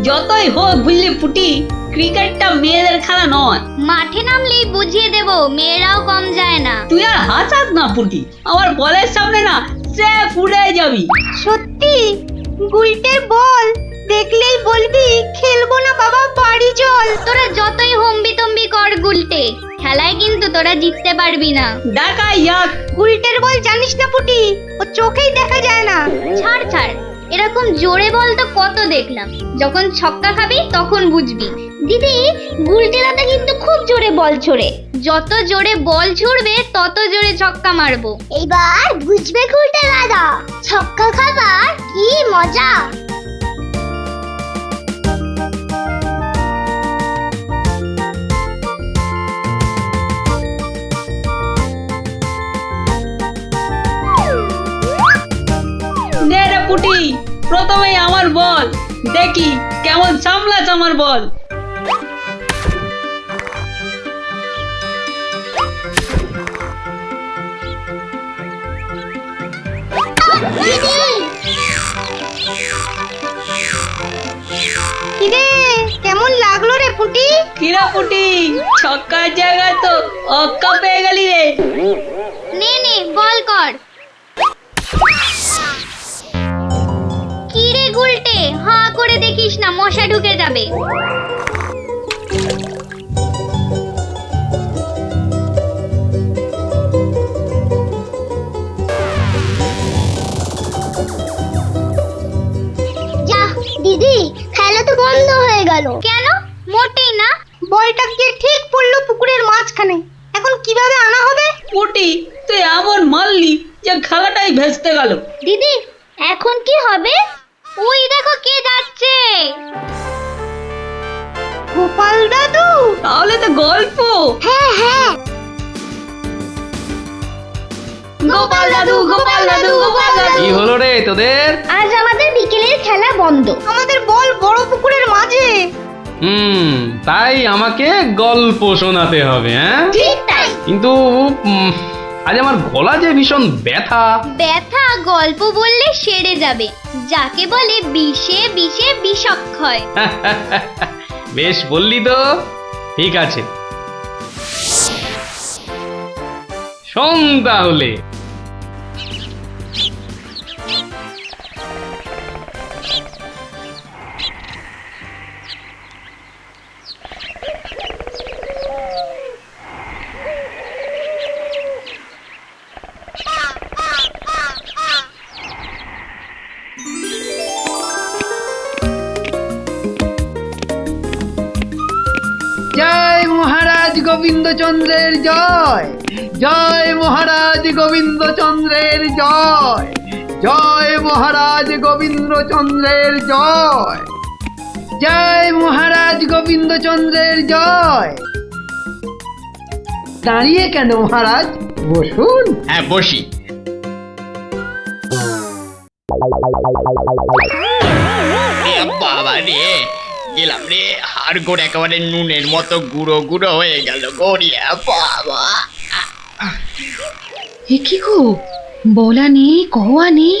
যতই হোক বুঝলি পুটি, ক্রিকেটটা মেয়েদের খেলা নয়। মাঠে নামলেই বুঝিয়ে দেব, মেয়েরাও কম যায় না। তুই আর হাসাস না পুটি, আমার বলের সামনে না সে উড়ে যাবি। সত্যি গুলটের বল দেখলেই বলবি খেলবো না বাবা, বাড়ি চল। তোরা যতই হম্বি তম্বি কর গুলটে, খেলায় কিন্তু তোরা জিততে পারবি না। দেখা যাক। গুলটের বল জানিস না পুটি, ও চোখেই দেখা যায় না। ছাড় ছাড়, এরকম জোরে বল তো কত দেখলাম, যখন ছক্কা খাবি তখন বুঝবি। দিদি, গুলটে দাদা কিন্তু খুব জোরে বল ছোড়ে, যত জোরে বল ছুড়বে তত জোরে ছক্কা মারবো। এইবার বুঝবে গুলটে দাদা, ছক্কা খাবার কি মজা। নে রে পুটি, প্রথমেই আমার বল, দেখি কেমন সামলাস আমার বল। কিরে কেমন লাগলো রে পুটি? কিরা পুটি, ছক্কার জায়গায় তো অক্কা পেয়ে গেলি রে। নে নে বল কর। কি রে গুলটে, হাঁ করে দেখিস না, মশা ঢুকে যাবে। যা দিদি, খেলা তো বন্ধ হয়ে গেল। কেন? মোটেই না। বলটা গিয়ে ঠিক পড়লো পুকুরের মাঝখানে, এখন কিভাবে আনা হবে? পুটি, তুই এমন মারলি যে খেলাটাই ভেস্তে গেল। দিদি, এখন কি হবে? ওই দেখো কে যাচ্ছে। গোপাল দাদু। তাহলে তো গল্প। হ্যাঁ হ্যাঁ, গোপাল দাদু, গোপাল দাদু, গোপাল দাদু। কি হলো রে তোদের? আজ আমাদের বিকেলের খেলা বন্ধ। আমাদের বল বড় পুকুরের মাঝে। তাই আমাকে গল্প শোনাতে হবে, হ্যাঁ? ঠিক তাই। কিন্তু আজ আমার গলা যে ভীষণ ব্যথা। ব্যথা গল্প বললে সেরে যাবে, যাকে বলে বিষে বিষে বিষক্ষয়। বেশ বললি তো, ঠিক আছে, শোন তাহলে। জয় মহারাজ গোবিন্দচন্দ্রের জয়, জয় মহারাজ গোবিন্দচন্দ্রের জয়, জয় মহারাজ গোবিন্দচন্দ্রের জয়, জয় মহারাজ গোবিন্দচন্দ্রের জয়। দাঁড়িয়ে কেন মহারাজ, বসুন। হ্যাঁ বসি। বাবা রে, গেলাম রে, হাড় গোড় একেবারে নুনের মতো গুঁড়ো গুঁড়ো হয়ে গেল গড়িয়া। বাবা, এ কি গো, বলা নেই কওয়া নেই,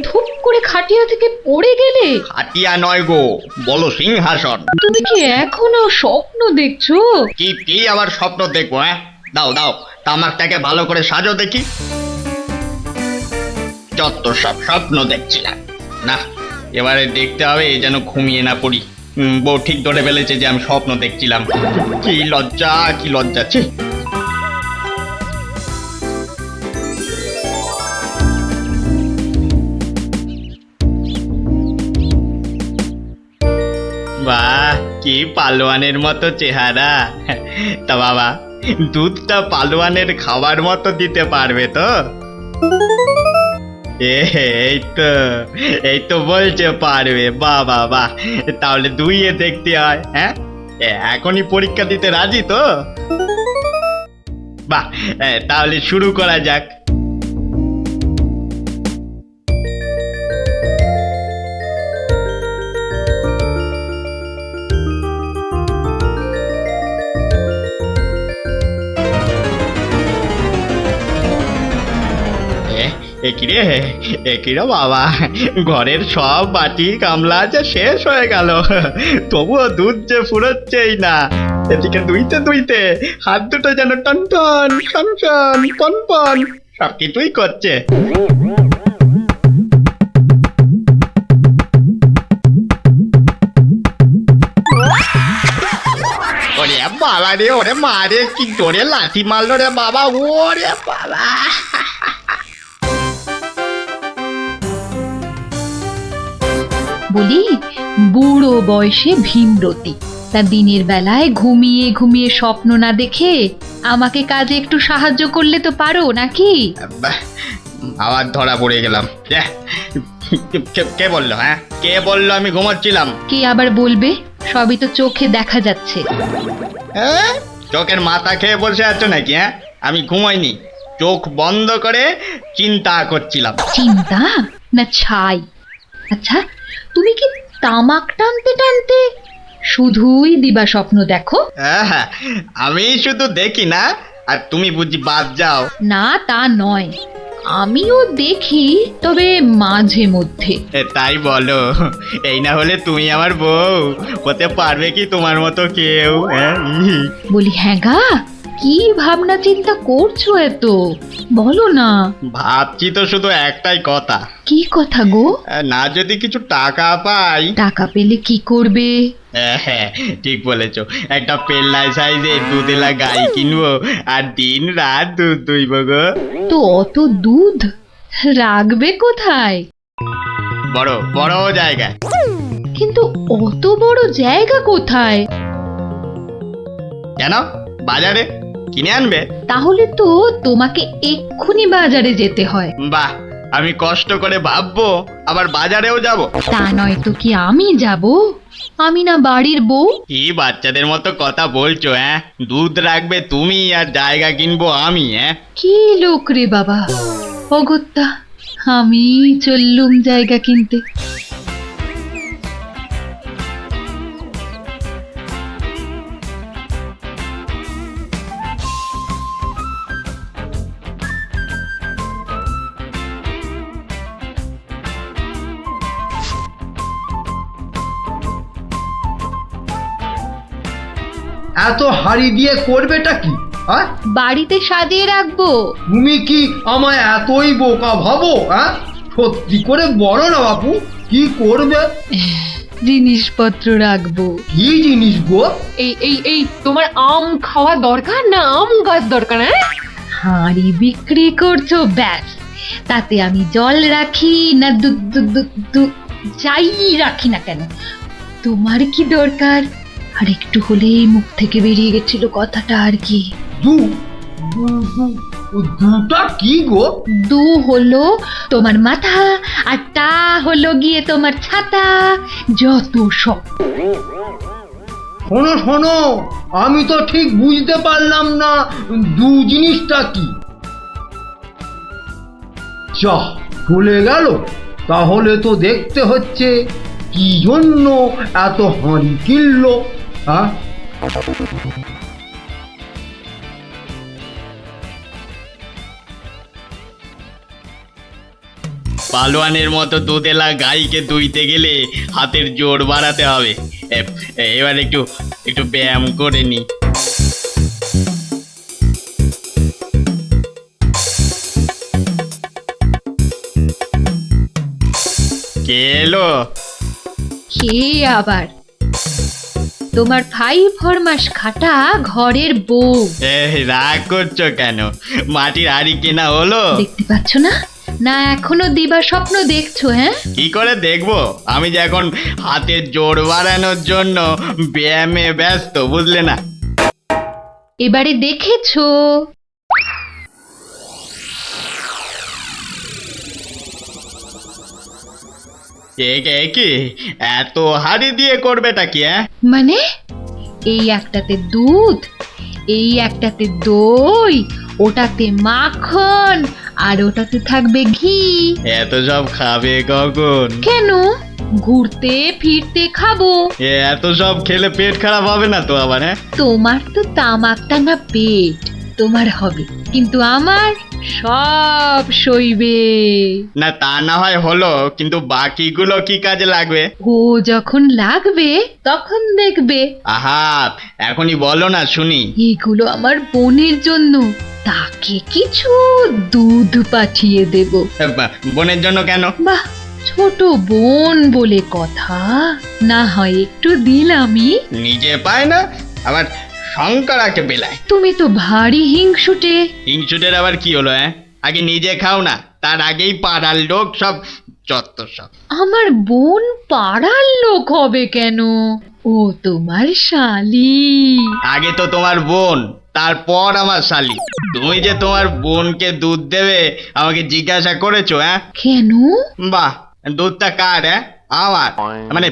ধুপ করে খাটিয়া থেকে পড়ে গেলে। হাতিয়া নয় গো, বলো সিংহাসন। তুমি কি এখনো স্বপ্ন দেখছো? কি আবার স্বপ্ন দেখবো? হ্যাঁ, দাও দাও তামাকটাকে ভালো করে সাজো দেখি। যত সব স্বপ্ন দেখছিলাম, না এবারে দেখতে হবে যেন ঘুমিয়ে না পড়ি। বউ ঠিক ধরে ফেলেছে যে আমি স্বপ্ন দেখছিলাম। কি লজ্জা, কি লজ্জা। ছি। বাহ, কি পালোয়ানের মতো চেহারা। তা বাবা, দুধটা পালোয়ানের খাবার মতো দিতে পারবে তো? এই তো বলছে পারবে। বাহ বাহ বাহ, তাহলে দুইয়ে দেখতে হয়। হ্যাঁ, এখনই পরীক্ষা দিতে রাজি তো? বাহ, তাহলে শুরু করা যাক। এ একিরে বাবা, ঘরের সব বাটি গামলা যে শেষ হয়ে গেল, তবুও দুধ যে ফুরোচ্ছেই না। এদিকে দুইতে দুইতে হাত দুটো যেন টন টন টন টন পন পন সব কিছুই করছে। ওরে বাবা রে, ওরে মা রে, কি জোরে লাথি মারলো রে বাবা, ওরে বাবা। বলি, বুড়ো বয়সে ভীমরতি, তা দিনের বেলায় ঘুমিয়ে ঘুমিয়ে স্বপ্ন না দেখে আমাকে কাজে একটু সাহায্য করলে তো পারো নাকি? বাহ, আবার ধরা পড়ে গেলাম। কে বললো? হ্যাঁ, কে বললো আমি ঘুমাচ্ছিলাম? কে আবার বলবে? সবই তো চোখে দেখা যাচ্ছে। হ্যাঁ, চোখের মাথা খেয়ে বসে আছো নাকি? হ্যাঁ, আমি ঘুমাইনি, চোখ বন্ধ করে চিন্তা করছিলাম। চিন্তা না ছাই? আচ্ছা, তুমি কি তামাক টানতে টানতে শুধুই দিবা স্বপ্ন দেখো? হ্যাঁ, আমি শুধু দেখি না, আর তুমি বুঝি বাদ যাও? না, তা নয়, আমিও দেখি, তবে মাঝে মধ্যে। তাই বলো? এই না হলে তুমি আমার বউ হতে পারবে কি তোমার মতো কেউ? হ্যাঁ, বলি, হ্যাঁ গা, কি ভাবনা চিন্তা করছো এত? বলো না। ভাবছি তো শুধু একটাই কথা। কি কথা গো? না যদি কিছু টাকা পাই। টাকা পেলে কি করবে? হ্যাঁ, ঠিক বলেছো, একটা পেল্লাই সাইজের দুধেলা গাই কিনবো আর দিন রাত দুধ দুইব গো। তো অত দুধ রাখবে কোথায়? বড় বড় জায়গায়। কিন্তু অত বড় জায়গা কোথায়? কেন? বাজারে কিনে আনবে? তাহলে তো তোমাকে এক্ষুনি বাজারে যেতে হয়। বাহ, আমি কষ্ট করে ভাববো আবার বাজারেও যাব? তা নয় তো কি আমি যাব? আমি না বাড়ির বউ? কি বাচ্চাদের মতো কথা বলছো? হ্যাঁ, দুধ রাখবে তুমি আর জায়গা কিনবো আমি? হ্যাঁ, কি লোক রে বাবা, অগত্যা আমি চললুম জায়গা কিনতে। এত হাড়ি দিয়ে করবেটা কি? হ্যাঁ, বাড়িতে সাজিয়ে রাখবো। তুমি কি আমায় এতই বোকা ভাবো? হ্যাঁ, সত্যি করে বলো না বাপু, কি করবে? জিনিসপত্র রাখবো। কি জিনিস গো? এই তোমার আম খাওয়া দরকার না আম গাছ দরকার? হ্যাঁ, হাঁড়ি বিক্রি করছো, ব্যাস। তাতে আমি জল রাখি না দুধ দুধ দুধ দুধ যাই রাখি না কেন, তোমার কি দরকার? আর একটু হলেই মুখ থেকে বেরিয়ে গেছিল কথাটা আর কি। দুটা কি গো? দু হলো তোমার মাথা, আর টা হলো গিয়ে তোমার ছাতা, যত সব। শোনো শোনো, আমি তো ঠিক বুঝতে পারলাম না দু জিনিসটা কি। যা চলে গেল, তাহলে তো দেখতে হচ্ছে কি জন্য এত হাঁড়ি কিনলো। হ্যাঁ, পালোয়ানের মতো দুধেলা গাইকে দুইতে গেলে হাতের জোর বাড়াতে হবে। এবার একটু একটু ব্যায়াম করে নি। কে এলো? কে আবার? তোমার 5 ফরমাস খাটা ঘরের বউ। রাগ করছো কেন? মাটির হাড়ি কেনা হলো? দেখতে পাচ্ছ না? না এখনো দিবা স্বপ্ন দেখছো? হ্যাঁ, কি করে দেখবো? আমি যে এখন হাতের জোর বাড়ানোর জন্য ব্যায়ামে ব্যস্ত, বুঝলে না? এবারে দেখেছো? কি এত হাড়ি দিয়ে করবেটা কি? হ্যাঁ, মানে এই একটাতে দুধ, এই একটাতে দই, ওটাতে মাখন, আর ওটাতে থাকবে ঘি। এত সব খাবে কখন? কেন? ঘুরতে ফিরতে খাবো। এত সব খেলে পেট খারাপ হবে না তো আবার? হ্যাঁ, তোমার তো তামাক টানা পেট, তোমার হবে, কিন্তু আমার সব সইবে। না তা না হয় হলো, কিন্তু বাকিগুলো কি কাজে লাগবে? ও যখন লাগবে তখন দেখবে। আহা, এখনই বলো না শুনি। এগুলো আমার বোনের জন্য, তাকে কিছু দুধ পাঠিয়ে দেব। বোনের জন্য কেন? বাহ, ছোট বোন বলে কথা, না হয় একটু দিলামই। নিজে পায় না, আবার শঙ্করাকে বেলায়। তুমি তো ভারী হিংসুটে। হিংসুটের আবার কি হলো? আগে নিজে খাও না, তার আগেই পাড়ার লোক সব যত সব। আমার বোন পাড়ার লোক হবে কেন? ও তোমার শালি। আগে তো তোমার বোন, তারপর আমার শালি। তুমি যে তোমার বোনকে দুধ দেবে আমাকে জিজ্ঞাসা করেছো? কেন? বাহ, দুধটা কার? আমার, মানে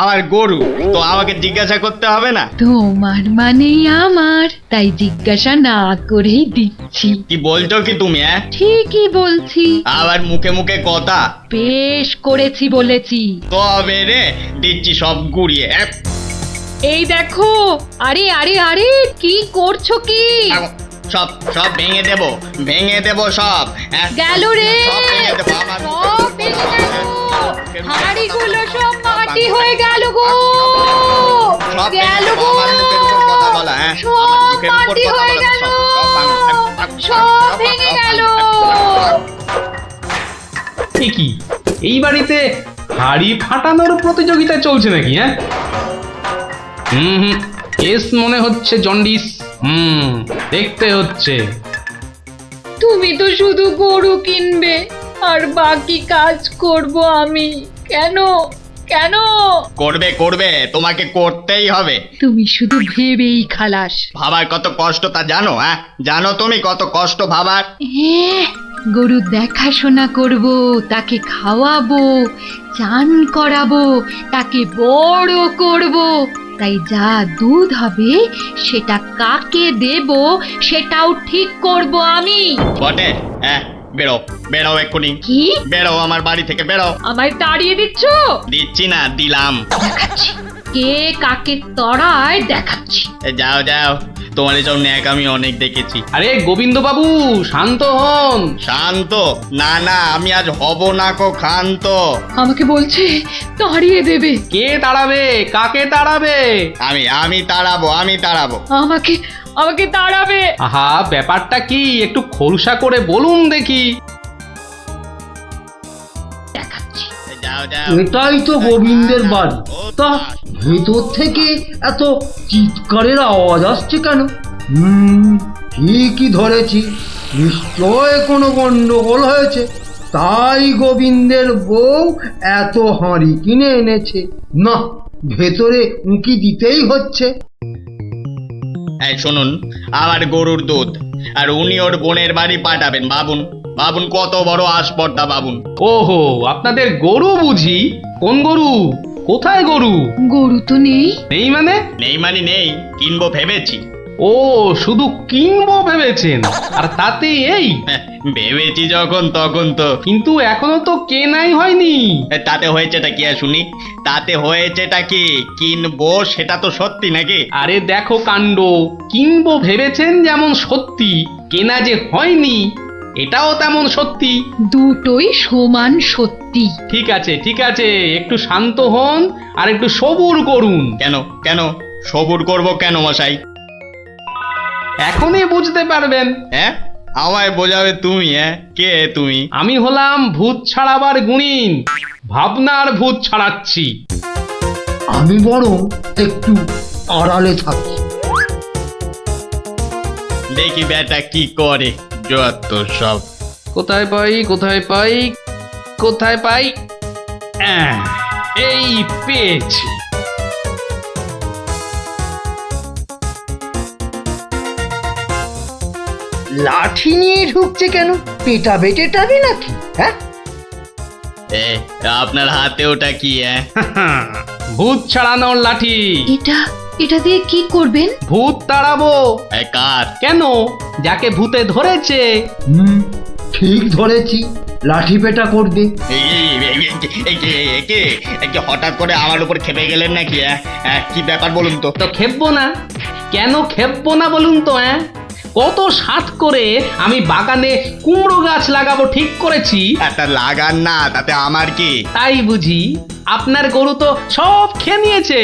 আমার গরু, তো আমাকে জিজ্ঞাসা করতে হবে না? তোমার মানেই আমার, তাই জিজ্ঞাসা না করেই দিচ্ছি। কি বলছো কি তুমি? ঠিকই বলছি। আবার মুখে মুখে কথা। বেশ করেছি বলেছি। তবে রে দিচ্ছি সব গুড়িয়ে। এই দেখো, আরে আরে আরে, কি করছো কি? সব সব ভেঙে দেবো, ভেঙে দেবো সব। গেল রে, সব ভেঙে দেবো, আমার সব ভেঙে গেল। হাঁড়িগুলো সব মাটি হয়ে গেল গো, সব গেল গো, আমার মুখের উপর কথা বলা। সব মাটি হয়ে গেল, সব ভেঙে গেল। কি এই বাড়িতে হাড়ি ফাটানোর প্রতিযোগিতা চলছে নাকি? হুম, কেস মনে হচ্ছে জন্ডিস। দেখতে হচ্ছে। তুমি তো শুধু গরু কিনবে আর বাকি কাজ করব আমি। কেন কেন? করবে করবে, তোমাকে করতেই হবে। তুমি শুধু ভেবেই খালাস। ভাবার কত কষ্ট তা জানো? জানো তুমি কত কষ্ট ভাবার? গরু দেখাশোনা করব, তাকে খাওয়াবো, চান করাবো, তাকে বড় করব, তাই যা দুধ হবে সেটা কাকে দেব সেটাও ঠিক করব আমি। বটে? বেরো বেরো এক্ষুনি। কি? বেরো আমার বাড়ি থেকে, বেরো। আমায় তাড়িয়ে দিচ্ছ? দিচ্ছি না, দিলাম। দেখাচ্ছি কে কাকে তড়ায়, দেখাচ্ছি। যাও যাও, তোমার এসব ন্যাক আমি অনেক দেখেছি। আরে গোবিন্দ বাবু, শান্ত হন। শান্ত? না না, আমি আজ হব না কো ক্ষান্ত। আমাকে বলছে তাড়িয়ে দেবে। কে তাড়াবে? কাকে তাড়াবে? আমি তাড়াবো, আমি তাড়াবো। আমাকে আমাকে তাড়াবে। আহা, ব্যাপারটা কি একটু খোলসা করে বলুন দেখি। দেখাচ্ছি। যাও যাও। এটাই তো গোবিন্দের বাড়ি। তা ভেতর থেকে এত চিৎকারের আওয়াজ আসছে কেন? ঠিকই ধরেছি, নিশ্চয় কোনো গন্ডগোল হয়েছে, তাই গোবিন্দের বউ এত হাঁড়ি কিনে এনেছে। না, ভেতরে উঁকি দিতেই হচ্ছে। এই শুনুন, আমার গরুর দুধ, আর উনি ওর বোনের বাড়ি পাঠাবেন। ভাবুন ভাবুন, কত বড় আসপর্দা ভাবুন। ওহো, আপনাদের গরু বুঝি? কোন গরু? কোথায় গরু? গরু তো নেই। নেই মানে? নেই মানে নেই, কিনবো ভেবেছি। ও, শুধু কিনবো ভেবেছেন? আর তাতে এই? ভেবেছি যখন তখন তো। কিন্তু এখনো তো কেনাই হয়নি। তাতে হয়েছেটা কি শুনি? তাতে হয়েছেটা কি? কিনবো সেটা তো সত্যি নাকি? আরে দেখো কাণ্ড, কিনবো ভেবেছেন যেমন সত্যি, কেনা যে হয়নি এটাও তেমন সত্যি। দুটোই সমান সত্যি। ঠিক আছে ঠিক আছে, একটু শান্ত হন আর একটু সবুর করুন। কেন কেন সবুর করব কেন মশাই? এখনই বুঝতে পারবেন। আমায় বোঝাবে তুমি? কে তুমি? আমি হলাম ভূত ছাড়াবার গুণিন, ভাবনার ভূত ছাড়াচ্ছি। আমি বরং একটু আড়ালে থাকি। দেখি বেটা কি করে, যত সব। কোথায় পাই কোথায় পাই কোথায় পাই? এই পেয়েছি। লাঠি নিয়ে ঢুকছে কেন? পেটাবে টেটাবে নাকি? আপনার হাতে ওটা কি? ভূত ছাড়ানোর লাঠি। এটা দিয়ে কি করবেন? ভূত তাড়াবো। কার? কেন? যাকে ভূতে ধরেছে। ঠিক ধরেছি, লাঠি পেটা করবে। হঠাৎ করে আমার উপর খেপে গেলেন নাকি? কি ব্যাপার বলুন তো? তো খেপবো না? কেন খেপবো না বলুন তো? কত সাত করে আমি বাগানে কুমড়ো গাছ লাগাবো ঠিক করেছি। একটা লাগান না, তাতে আমার কি? তাই বুঝি আপনার গরু তো সব খেয়ে নিয়েছে।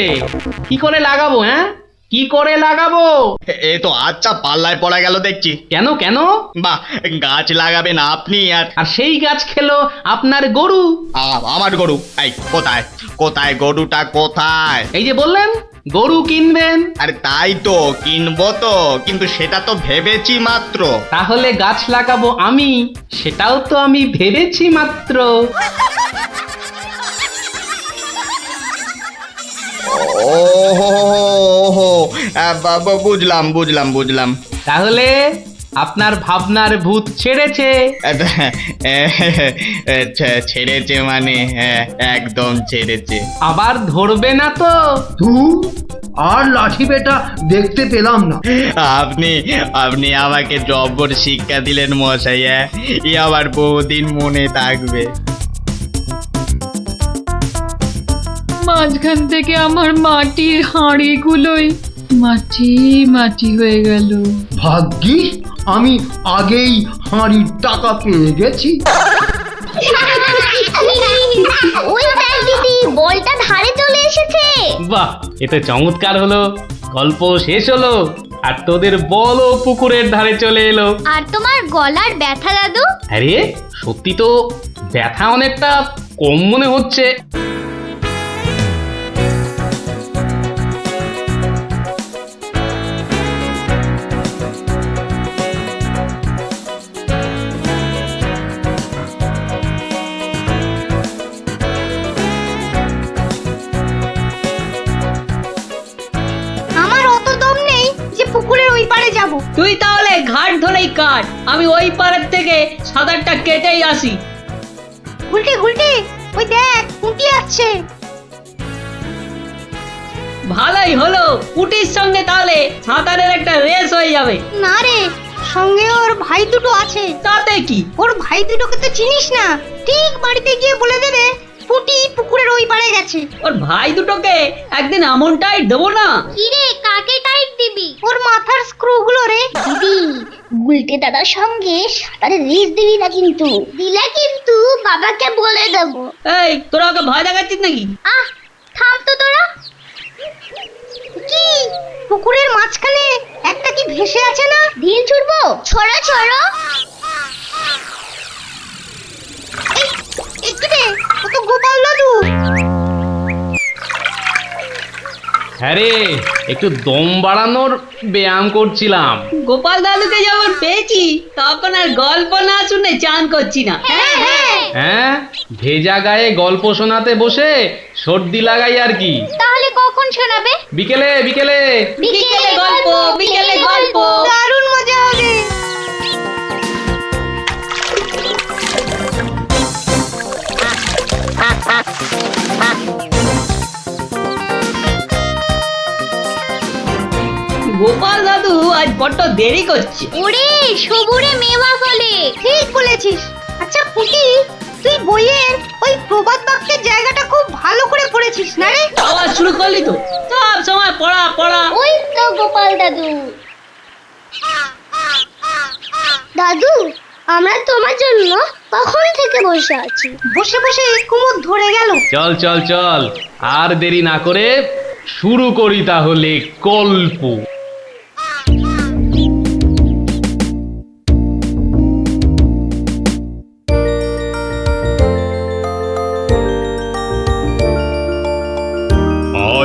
কি করে লাগাবো? হ্যাঁ, কি করে লাগাবো? এ তো আচ্ছা পাল্লায় পড়া গেল দেখছি। কেন কেন? বাহ, গাছ লাগাবেন আপনি আর আর সেই গাছ খেলো আপনার গরু। আমার গরু? এই কোথায় কোথায় গরুটা কোথায়? এই যে বললেন গরু কিনবেন। আরে তাই তো কিনবো তো, কিন্তু সেটা তো ভেবেছি মাত্র। তাহলে গাছ লাগাবো আমি, সেটাও তো আমি ভেবেছি মাত্র। ওহো, বুঝলাম বুঝলাম বুঝলাম। তাহলে আপনার ভাবনার ভূত ছেড়েছে। ছেড়েছে মানে? হ্যাঁ, একদম ছেড়েছে। আবার ধরবে না তো? তুই আর লাঠি বেটা দেখতে পেলাম না। আপনি আপনি আমাকে জব্বর শিক্ষা দিলেন মশাই। এ আবার বহুদিন মনে থাকবে। মাঝখান থেকে আমার মাটির হাঁড়িগুলোই মাটি মাটি হয়ে গেল। ভাগ্যিস আমি আগেই হাঁড়ির টাকা পেয়ে গেছি। ওই দেখ দিদি, বলটা ধারে চলে এসেছে। বাহ, এটা চমৎকার হলো। গল্প শেষ হলো আর তোদের বলও পুকুরের ধারে চলে এলো। আর তোমার গলার ব্যথা দাদু? আরে সত্যি তো ব্যথা অনেকটা কম মনে হচ্ছে। আমার অত দম নেই যে পুকুরের ওই পারে যাব। তুই তাহলে ঘাট ধরেই কাট, আমি ওই পাড়ের থেকে সাঁতারটা কেটেই আসি। গুলটে গুলটে, ওই দেখ পুঁটি আসছে। ভালোই হলো, পুটির সঙ্গে তাহলে সাঁতারের একটা রেস হয়ে যাবে। না রে, সঙ্গে ওর ভাই দুটো আছে। তাতে কি? ওর ভাই দুটোকে তো চিনিস না, ঠিক বাড়িতে গিয়ে বলে দেবে পুঁটি পুকুরের ওই পারে গেছে। ওর ভাই দুটোকে একদিন এমন টাইট দেবো না। কি রে, কাকে টাইট দিবি? ওর মাথার স্ক্রু গুলো রে। দিদি, গুলটে দাদার সঙ্গে সাঁতারে রেস দিবি না কিন্তু। দিলে কিন্তু বাবাকে বলে দেবো। এই তোরা ওকে ভয় দেখাচ্ছিস নাকি? আহ, থাম তো তোরা। কি পুকুরের মাঝখানে একটা কি ভেসে আছে না? ঢিল ছুড়বো? ছড়ো ছড়ো। একটু দে, ও তো গোপাল দাদু। হ্যাঁ রে, একটু দম বাড়ানোর ব্যায়াম করছিলাম। গোপাল দাদুকে যখন পেয়েছি তখন আর গল্প না শুনে চান করছি না। হ্যাঁ হ্যাঁ। হ্যাঁ, ভেজা গায়ে গল্প শোনাতে বসে সর্দি লাগাই আর কি। তাহলে কখন শোনাবে? বিকেলে বিকেলে। বিকেলে গল্প, বিকেলে গল্প। দারুণ মজা হবে। গোপাল দাদু আজ বড্ড দেরি করছে। ওরে সবুরে মেওয়া ফলে। ঠিক বলেছিস। আচ্ছা পুটি, তুই বইয়ের ওই প্রবাদ বাক্যের জায়গাটা খুব ভালো করে পড়েছিস না রে? আবার শুরু করলি তো, সব সময় পড়া পড়া। ওই তো গোপাল দাদু। দাদু, আমরা তোমার জন্য কখন থেকে বসে আছি। বসে বসে কুমোদ ধরে গেল। চল চল চল, আর দেরি না করে শুরু করি তাহলে গল্প।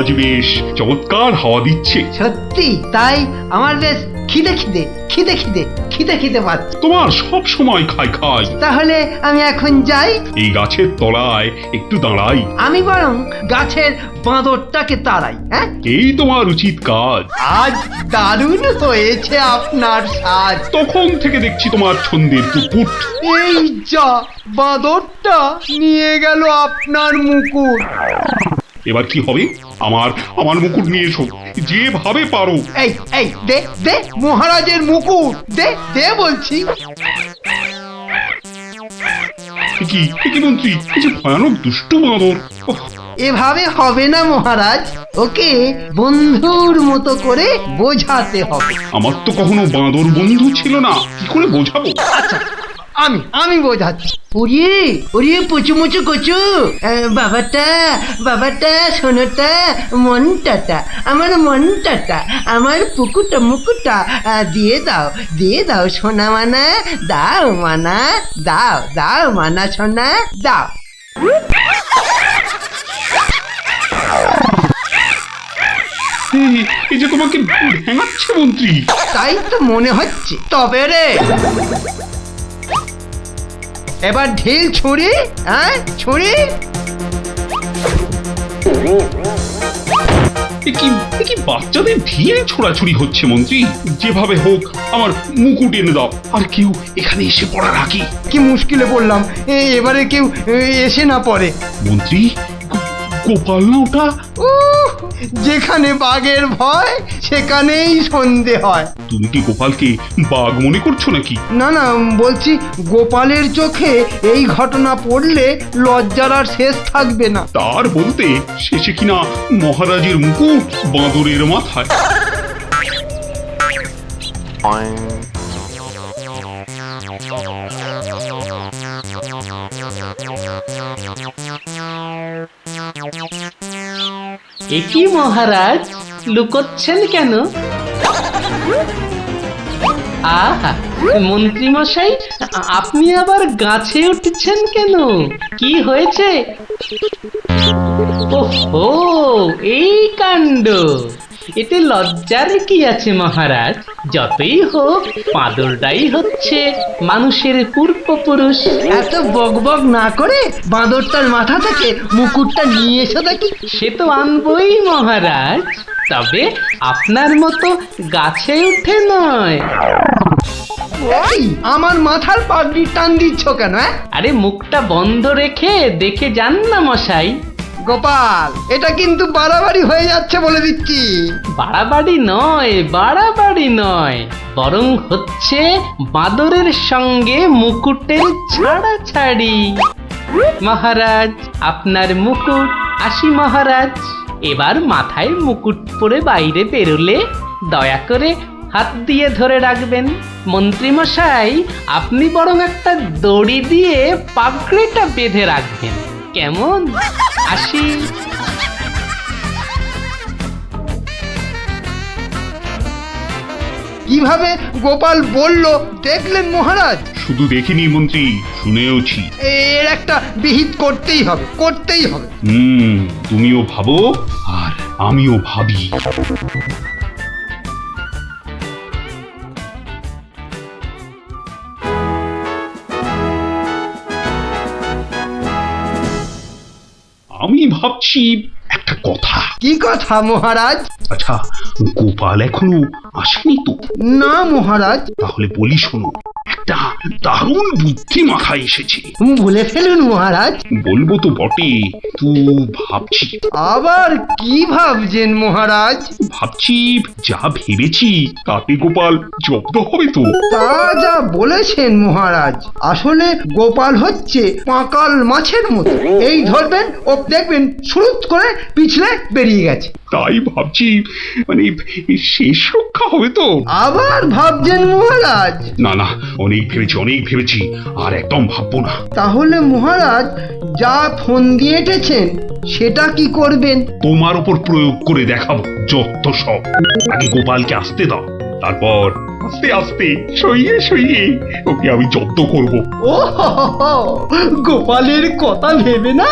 আজ বেশ চমৎকার হাওয়া দিচ্ছে। সত্যি তাই আমার বেশ খিদে খিদে খিদে খিদে খিদে খিদে পাচ্ছে। তোমার সব সময় খাই খাই। তাহলে আমি এখন যাই। এই গাছের তলায় একটু দাঁড়াই। আমি বরং গাছের বাঁদরটাকে তাড়াই। হ্যাঁ, এই তোমার উচিত কাজ। আজ দারুণ হয়েছে আপনার সাজ। তখন থেকে দেখছি তোমার ছন্দের পুকুট। এই যা, বাঁদরটা নিয়ে গেল আপনার মুকুট। এবার কি হবে? আমার আমার মুকুট নিয়ে এসো, যেভাবে পারো। এই এই দে দে মহারাজের মুকুট, দে দে বলছি। কি কি মন্ত্রী, এই যে ভয়ানক দুষ্ট বাঁদর। ওহ, এভাবে হবে না মহারাজ, ওকে বন্ধুর মতো করে বোঝাতে হবে। আমার তো কখনো বাঁদর বন্ধু ছিল না, কি করে বোঝাবো? আচ্ছা, আমি বোঝাচ্ছি। ওরে ওরে পুচু মুচু কচু, বাবাটা বাবাটা সোনাটা মনটাটা আমার মনটাটা আমার পুকুটা মুকুটা দিয়ে দাও সোনা মানা, দাও মানা, দাও মানা সোনা দাও। এই যে তোমাকে ভেঙাচ্ছে মন্ত্রী। তাই তো মনে হচ্ছে। তবে রে এবার ঢিল ছুরি, ছুরি। এ কি বাচ্চাদের ঢিল ছোড়াছুড়ি হচ্ছে মন্ত্রী? যেভাবে হোক আমার মুকুট এনে দাও, আর কেউ এখানে এসে পড়ার আগে। কি মুশকিলে পড়লাম, এবারে কেউ এসে না পড়ে। মন্ত্রী, গোপাল না ওটা? যেখানে বাঘের ভয় সেখানেই সন্ধে হয়। তুমি কি গোপালকে বাঘ মনে করছো নাকি? না না, বলছি গোপালের চোখে এই ঘটনা পড়লে লজ্জার আর শেষ থাকবে না। তার বলতে শেষে কিনা মহারাজের মুকুট বাঁদরের মাথায়। এ কি মহারাজ, লুকোচ্ছেন কেন? আহা, মন্ত্রী মশাই, আপনি আবার গাছে উঠছেন কেন? কি হয়েছে? ওহো, এই কাণ্ড! এতে লজ্জার কি আছে মহারাজ? যতই হোক বাঁদরটাই হচ্ছে মানুষের পূর্বপুরুষ। এত বকবক না করে বাঁদরটার মাথা থেকে মুকুটটা নিয়ে এসো দেখি। সে তো আনবই মহারাজ, তবে আপনার মতো গাছে উঠে নয়। ওই আমার মাথার পাগড়ি টান দিচ্ছ কেন? আরে মুখটা বন্ধ রেখে দেখে যান না মশাই। গোপাল, এটা কিন্তু বাড়াবাড়ি হয়ে যাচ্ছে বলে দিচ্ছি। বাড়াবাড়ি নয়, বরং হচ্ছে বাঁদরের সঙ্গে মুকুটের ছাড়াছাড়ি। মহারাজ, আপনার মুকুট। আসি মহারাজ, এবার মাথায় মুকুট পরে বাইরে বেরোলে দয়া করে হাত দিয়ে ধরে রাখবেন। মন্ত্রী মশাই, আপনি বরং একটা দড়ি দিয়ে পাগড়িটা বেঁধে রাখবেন, কেমন? আসি। কিভাবে গোপাল বলল দেখলেন মহারাজ? শুধু দেখিনি মন্ত্রী, শুনেওছি। এর একটা বিহিত করতেই হবে। তুমিও ভাবো আর আমিও ভাবি। আমি ভাবছি একটা কথা। কি কথা মহারাজ? আচ্ছা, গোপাল এখনো আসেনি তো? না মহারাজ। তাহলে বলি শোনো, একটা দারুণ বুদ্ধি মাথায় এসেছে। বলে ফেলুন মহারাজ। বলবো তো বটে, তো ভাবছি। আবার কি ভাবছেন মহারাজ? ভাবছি যা ভেবেছি তাতে গোপাল জব্দ হবে তো? তা যা বলেছেন মহারাজ, আসলে গোপাল হচ্ছে পাঁকাল মাছের মতো। এই ধরবেন ও দেখবেন সুরুত করে পিছলে বেরিয়ে গেছে। তাই ভাবছি, মানে শেষ রক্ষা হবে তো? আবার ভাবছেন মহারাজ? না না, অনেক ভেবেছি, আর একদম ভাববো না। তাহলে মহারাজ যা ফোন দিয়ে এঁটেছেন সেটা কি করবেন? তোমার উপর প্রয়োগ করে দেখাবো যত সব। আগে গোপালকে আসতে দাও, তারপর আস্তে আস্তে সইয়ে ওকে আমি জব্দ করব। ও গোপালের কথা ভেবে না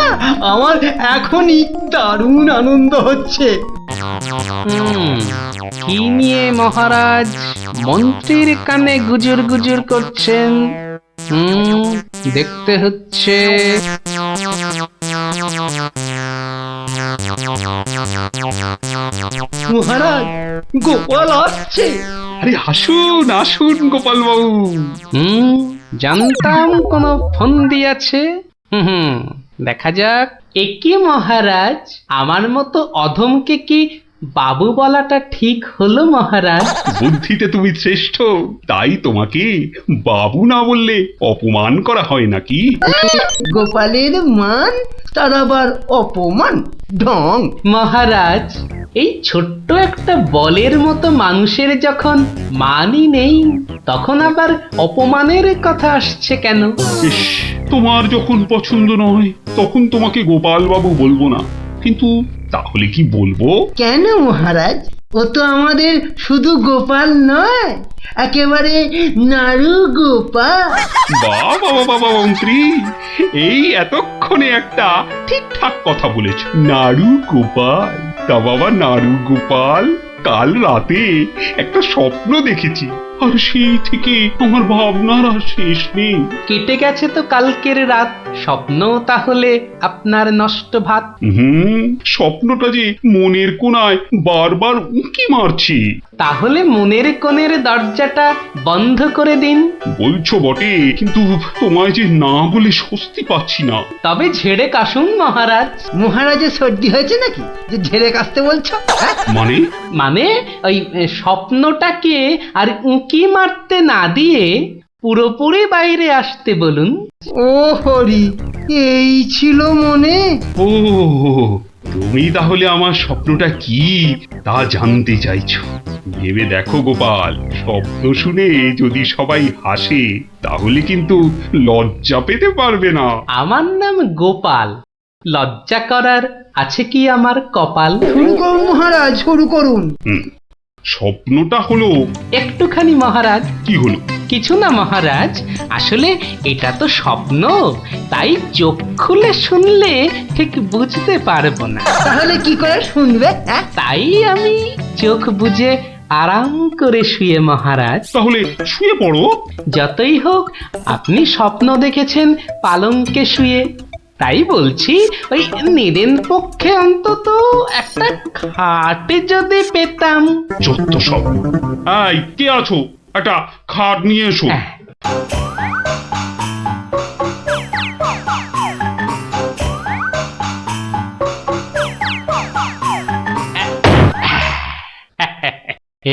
আমার এখনই দারুণ আনন্দ হচ্ছে। কি নিয়ে মহারাজ মন্ত্রীর কানে গুজুর গুজুর করছেন? দেখতে হচ্ছে। মহারাজ, গোপাল আসছে। আরে আসুন গোপাল বাবু। জানতাম কোন ফোন দিয়েছে। দেখা যাক। একি মহারাজ, আমার মতো অধমকে কি বাবু বলাটা ঠিক হলো মহারাজ। বুদ্ধিতে তুমি শ্রেষ্ঠ, তাই তোমাকে বাবু না বললে অপমান করা হয় নাকি? গোপালের মান তার আবার অপমান, ঢং। মহারাজ, এই ছোট্ট একটা বলের মতো মানুষের যখন মানই নেই, তখন আবার অপমানের কথা আসছে কেন? ইস, তোমার যখন পছন্দ নয় তখন তোমাকে গোপাল বাবু বলবো না, কিন্তু তাহলে কি বলবো? কেন মহারাজ? ও তো আমাদের শুধু গোপাল নয়, একেবারে নাড়ু গোপাল। বাবা বাবা মন্ত্রী, এই এতক্ষণে একটা ঠিকঠাক কথা বলেছ। নাড়ু গোপাল, তা বাবা নাড়ু গোপাল, কাল রাতে একটা স্বপ্ন দেখেছি, আর সেই থেকে আমার ভাবনার আর শেষ নেই। কেটে গেছে তো কালকের রাত, স্বপ্ন তাহলে আপনার নষ্ট ভাত। স্বপ্নটা যে মনের কোণায় বারবার উঁকি মারছি। তাহলে মনের কোণের দরজাটা বন্ধ করে দিন। বলছো বটে, কিন্তু তোমায় যে না বলে স্বস্তি পাচ্ছি না। তবে ঝেড়ে কাশুন মহারাজ। মহারাজের সর্দি হয়েছে নাকি যে ঝেড়ে কাশতে বলছো? হ্যাঁ? মানে ওই স্বপ্নটাকে আর উঁকি মারতে না দিয়ে পুরোপুরি বাইরে আসতে বলুন। ও হরি, এই ছিল মনে? ও, তুমি তাহলে আমার স্বপ্নটা কি তা জানতে চাইছো? ভেবে দেখো গোপাল, স্বপ্ন শুনে যদি সবাই হাসে তাহলে কিন্তু লজ্জা পেতে পারবে না। আমার নাম গোপাল, লজ্জা করার আছে কি আমার কপাল? শুরু করুন মহারাজ, শুরু করুন। স্বপ্নটা হলো একটুখানি মহারাজ। কি হলো? কিছু না মহারাজ, আসলে এটা তো স্বপ্ন, তাই চোখ খুলে শুনলে ঠিক বুঝতে পারবো না। তাহলে কি করে শুনবে? হ্যাঁ? তাই আমি চোখ বুজে আরাম করে শুয়ে মহারাজ। তাহলে শুয়ে পড়ো। যতই হোক আপনি স্বপ্ন দেখেছেন পালঙ্কে শুয়ে, তাই বলছি ওই নিদেন পক্ষে অন্তত একটা খাটে যদি পেতাম। যত সব। এই, কে আছো? একটা খাট নিয়ে এসো।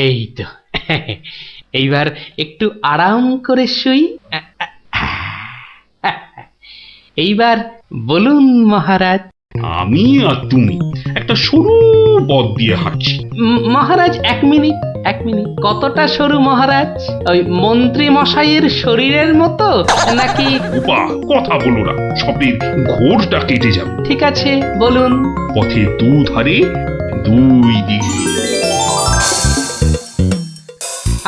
এই তো, এইবার একটু আরাম করে শুই। এইবার বলুন মহারাজ। আমি আর তুমি একটা সরু পথ দিয়ে হাঁটছি। মহারাজ এক মিনিট, কতটা সরু মহারাজ? ওই মন্ত্রী মশাইয়ের শরীরের মতো নাকি? উপা, কথা বলো না, স্বপ্নের ঘোরটা কেটে যাবে। ঠিক আছে, বলুন। পথে দুধারে দুই দিকে।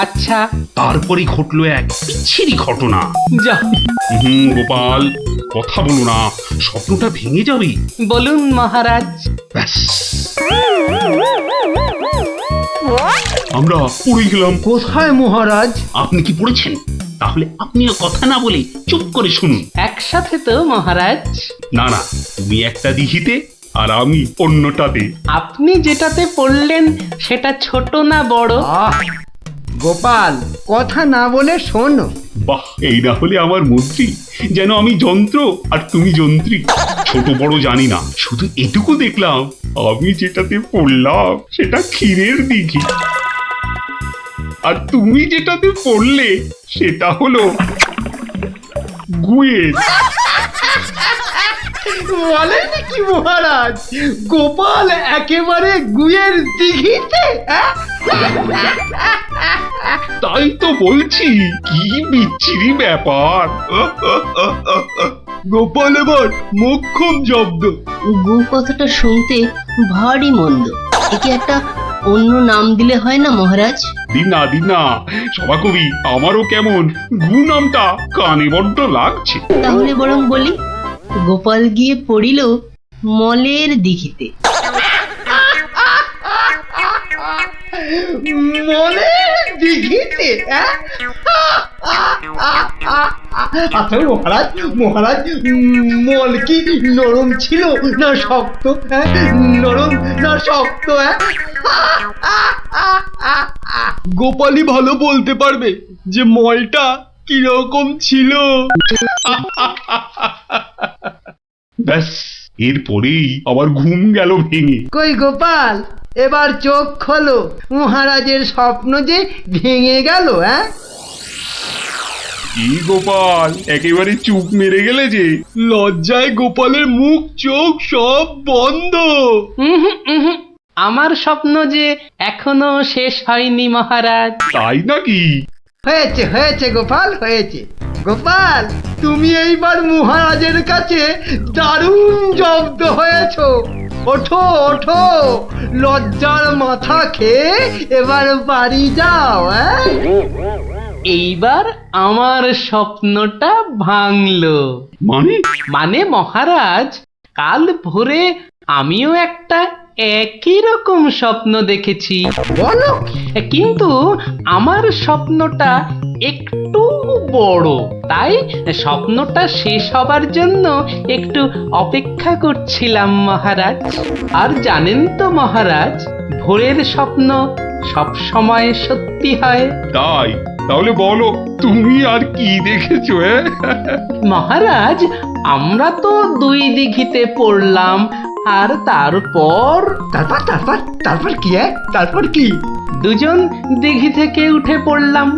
আচ্ছা। তারপরে ঘটলো এক বিচ্ছিরি ঘটনা। যা। গোপাল, কথা বলো না, স্বপ্নটা ভেঙে যাবে। বলুন মহারাজ। ব্যাস, আমরা পড়ে গেলাম। কোথায় মহারাজ? আপনি কি পড়েছেন? তাহলে আপনিও কথা না বলে চুপ করে শুনুন। একসাথে তো মহারাজ? না না, তুমি একটা দিঘিতে আর আমি অন্যটাতে। আপনি যেটাতে পড়লেন সেটা ছোট না বড়? গোপাল, কথা না বলে শোনো। বাহ, এই না হলে আমার মন্ত্রী, যেন আমি যন্ত্র আর তুমি যন্ত্রী। ছোট বড় জানি না, শুধু এটুকু দেখলাম, আমি যেটাতে পড়লাম সেটা ক্ষীরের দিঘি, আর তুমি যেটাতে পড়লে সেটা হলো গুয়ের। বলেন কি মহারাজ, গোপাল একেবারে গুয়ের দিঘিতে? তাই তো বলছি, কি বিচ্ছিরি ব্যাপার। গোপাল এবার মোক্ষম জব্দ। গু কথাটা শুনতে ভারী মন্দ, একে একটা অন্য নাম দিলে হয় না মহারাজ? দিন না সভাকবি, আমারও কেমন গু নামটা কানে বড্ড লাগছে। তাহলে বরং বলি, গোপাল গিয়ে পড়িল মলের দিঘিতে। মলের দিঘিতে? আচ্ছা মহারাজ, মল কি নরম ছিল না শক্ত? নরম না শক্ত? গোপালই ভালো বলতে পারবে যে মলটা কিরকম ছিল। ব্যাস, এরপরেই আমার ঘুম গেল ভেঙে। কই গোপাল, এবার চোখ খোলো, মহারাজের স্বপ্ন যে ভেঙে গেল। হ্যাঁ, কি গোপাল, একেবারে চুপ মেরে গেলে যে। লজ্জায় গোপালের মুখ চোখ সব বন্ধ। উহুম, উহুম। আমার স্বপ্ন যে এখনো শেষ হয়নি মহারাজ। তাই নাকি? হয়েছে হয়েছে গোপাল, হয়েছে। গোপাল, তুমি এইবার মহারাজের কাছে দারুণ জব্দ হয়েছো। ওঠো ওঠো, লজ্জার মাথা খেয়ে এবার বাড়ি যাও। হ্যাঁ, এইবার আমার স্বপ্নটা ভাঙলো। মানে? মানে মহারাজ, কাল ভোরে আমিও একটা একই রকম স্বপ্ন দেখেছি, বলো। কিন্তু আমার স্বপ্নটা একটু বড়। তাই স্বপ্নটা শেষ হবার জন্য একটু অপেক্ষা করছিলাম মহারাজ। আর জানেন তো মহারাজ, ভোরের স্বপ্ন সব সময় সত্যি হয়। তাই? তাহলে বলো, তুমি আর কি দেখেছো? মহারাজ, আমরা তো 2 দিঘিতে পড়লাম, আর তারপর তারপর তারপর তারপর কি? তারপর কি? দুজন দিঘি থেকে উঠে পড়লাম।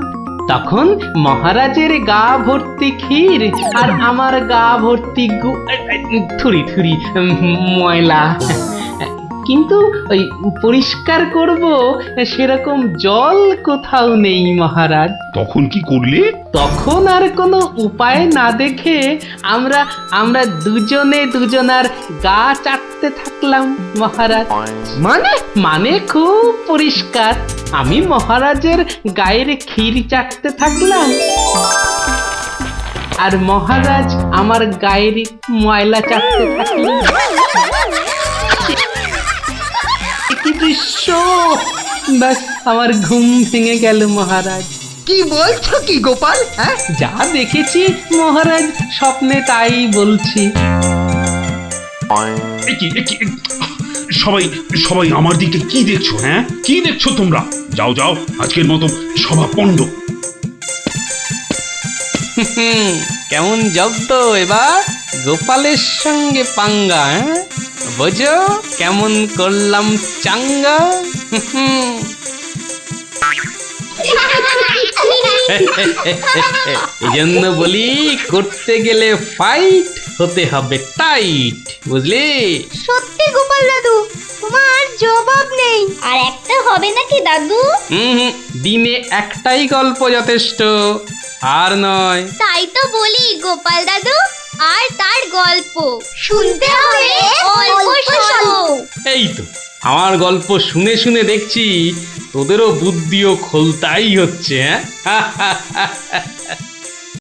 তখন মহারাজের গা ভর্তি ক্ষীর আর আমার গা ভর্তি থুরি থুরি ময়লা। কিন্তু ওই পরিষ্কার করব সেরকম জল কোথাও নেই মহারাজ। তখন কি করলে? তখন আর কোনো উপায় না দেখে আমরা দুজনে দুজনার গা চাটতে থাকলাম মহারাজ। মানে খুব পরিষ্কার। আমি মহারাজের গায়ের ক্ষীর চাটতে থাকলাম, আর মহারাজ আমার গায়ের ময়লা চাটতে থাকলেন। কি দৃশ্য! ব্যাস, আমার ঘুম ভেঙে গেল মহারাজ। কি বলছো কি গোপাল? হ্যাঁ, যা দেখেছি মহারাজ, স্বপ্নে তাই বলছি। সবাই সবাই আমার দিকে কি দেখছো? হ্যাঁ, কি দেখছো তোমরা? যাও যাও, আজকের মতো সভা পণ্ড। কেমন জব্দ এবার গোপালের সঙ্গে পাঙ্গা। বোঝো কেমন করলাম চাঙ্গা। এই জন্য বলি, করতে গেলে ফাইট হতে হবে টাইট, বুঝলি? সত্যি গোপাল দাদু, তোমার জবাব নেই। আর একটা হবে নাকি দাদু? দিনে একটাই গল্প যথেষ্ট, আর নয়। তাই তো বলি গোপাল দাদু, আর তার গল্প শুনতে হবে অল্প শোনো। এই তো, আমার গল্প শুনে শুনে দেখছি তোদেরও বুদ্ধিও খোলতাই হচ্ছে। হ্যাঁ